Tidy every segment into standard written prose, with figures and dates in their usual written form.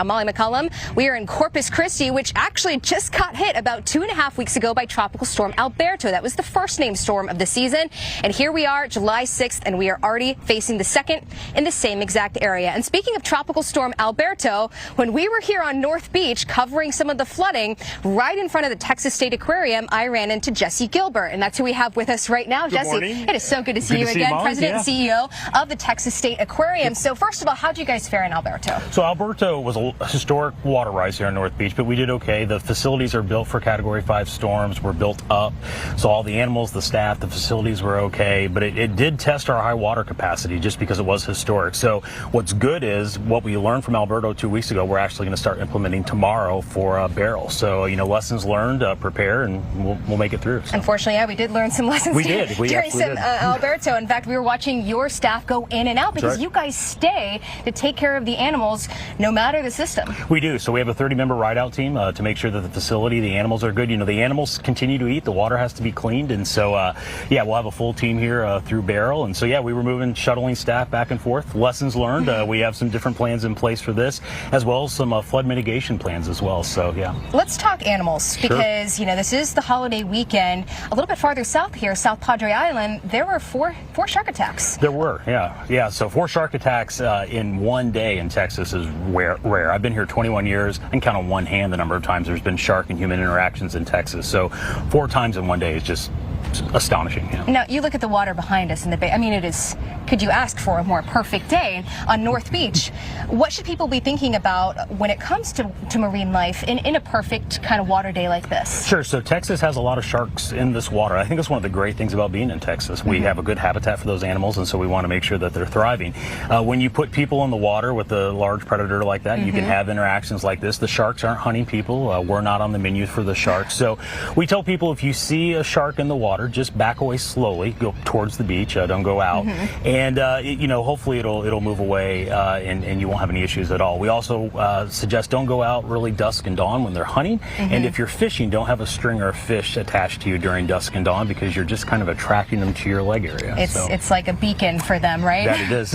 I'm Molly McCollum. We are in Corpus Christi, which actually just got hit about 2.5 weeks ago by Tropical Storm Alberto. That was the first named storm of the season. And here we are, July 6th, and we are already facing the second in the same exact area. And speaking of Tropical Storm Alberto, when we were here on North Beach covering some of the flooding right in front of the Texas State Aquarium, I ran into Jesse Gilbert, and that's who we have with us right now. Good Jesse, morning. It is so good to see you again, President and CEO of the Texas State Aquarium. So first of all, how did you guys fare in Alberto? So Alberto was a historic water rise here on North Beach, but we did okay. The facilities are built for Category 5 storms. We're built up, so all the animals, the staff, the facilities were okay, but it did test our high water capacity just because it was historic. So what's good is what we learned from Alberto 2 weeks ago, we're actually going to start implementing tomorrow for Beryl. So, lessons learned, prepare, and we'll make it through. So. Unfortunately, yeah, we did learn some lessons during some Alberto. In fact, we were watching your staff go in and out because you guys stay to take care of the animals no matter the system. We do. So we have a 30-member ride-out team to make sure that the facility, the animals are good. The animals continue to eat. The water has to be cleaned. And so, we'll have a full team here through Beryl. And so, we were moving, shuttling staff back and forth. Lessons learned. We have some different plans in place for this, as well as some flood mitigation plans as well. So, Let's talk animals because, this is the holiday weekend. A little bit farther south here, South Padre Island, there were four shark attacks. There were, yeah. So 4 shark attacks in one day in Texas is rare. I've been here 21 years. I can count on one hand the number of times there's been shark and human interactions in Texas. So 4 times in one day is just astonishing. Now, you look at the water behind us in the bay. I mean, it is, could you ask for a more perfect day on North Beach? What should people be thinking about when it comes to marine life in a perfect kind of water day like this? Sure. So Texas has a lot of sharks in this water. I think that's one of the great things about being in Texas. We have a good habitat for those animals, and so we want to make sure that they're thriving. When you put people in the water with a large predator like that, you can have interactions like this. The sharks aren't hunting people. We're not on the menu for the sharks. So we tell people if you see a shark in the water, just back away slowly, go towards the beach, don't go out, and hopefully it'll move away, and you won't have any issues at all. We also suggest don't go out really dusk and dawn when they're hunting, and if you're fishing, don't have a string or a fish attached to you during dusk and dawn because you're just kind of attracting them to your leg area. It's like a beacon for them, right? That it is.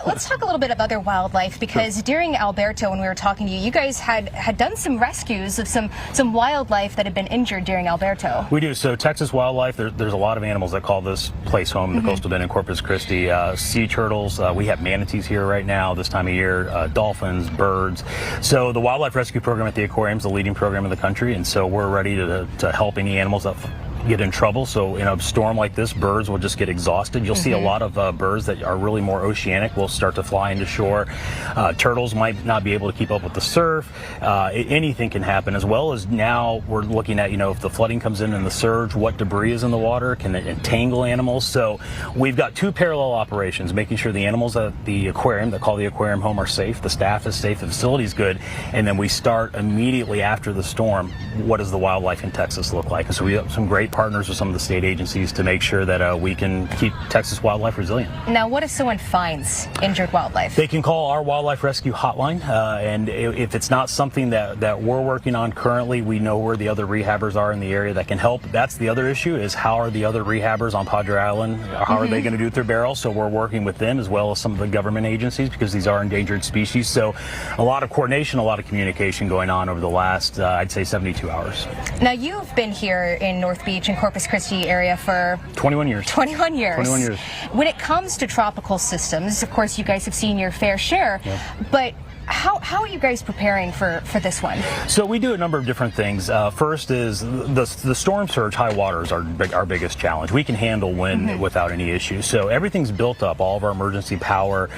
Let's talk a little bit of other wildlife because during Alberto, when we were talking to you, you guys had done some rescues of some wildlife that had been injured during Alberto. We do. So Texas wildlife, there's a lot of animals that call this place home, the coastal bend in Corpus Christi. Sea turtles, we have manatees here right now this time of year, dolphins, birds. So the wildlife rescue program at the aquarium is the leading program in the country, and so we're ready to help any animals that get in trouble. So in a storm like this, birds will just get exhausted. You'll see a lot of birds that are really more oceanic will start to fly into shore. Turtles might not be able to keep up with the surf. Anything can happen, as well as now we're looking at, if the flooding comes in and the surge, what debris is in the water, can it entangle animals? So we've got 2 parallel operations, making sure the animals at the aquarium that call the aquarium home are safe, the staff is safe, the facility is good, and then we start immediately after the storm, what does the wildlife in Texas look like? And so we have some great partners with some of the state agencies to make sure that we can keep Texas wildlife resilient. Now, what if someone finds injured wildlife? They can call our wildlife rescue hotline, and if it's not something that we're working on currently, we know where the other rehabbers are in the area that can help. That's the other issue, is how are the other rehabbers on Padre Island, how are they going to do it through Beryl? So we're working with them as well as some of the government agencies because these are endangered species. So a lot of coordination, a lot of communication going on over the last, I'd say, 72 hours. Now, you've been here in North Beach and Corpus Christi area for 21 years. 21 years. 21 years. When it comes to tropical systems, of course, you guys have seen your fair share, but how are you guys preparing for this one? So we do a number of different things. First is the storm surge, high water is our biggest challenge. We can handle wind without any issues. So everything's built up, all of our emergency power.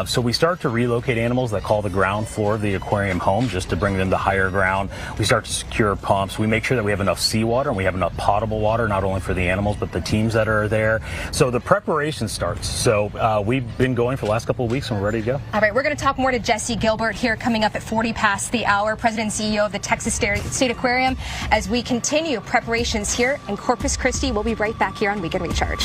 So we start to relocate animals that call the ground floor of the aquarium home just to bring them to higher ground. We start to secure pumps. We make sure that we have enough seawater and we have enough potable water, not only for the animals, but the teams that are there. So the preparation starts. So we've been going for the last couple of weeks and we're ready to go. All right, we're going to talk more to Jesse Gilbert here coming up at 40 past the hour, President and CEO of the Texas State Aquarium, as we continue preparations here in Corpus Christi. We'll be right back here on Weekend Recharge.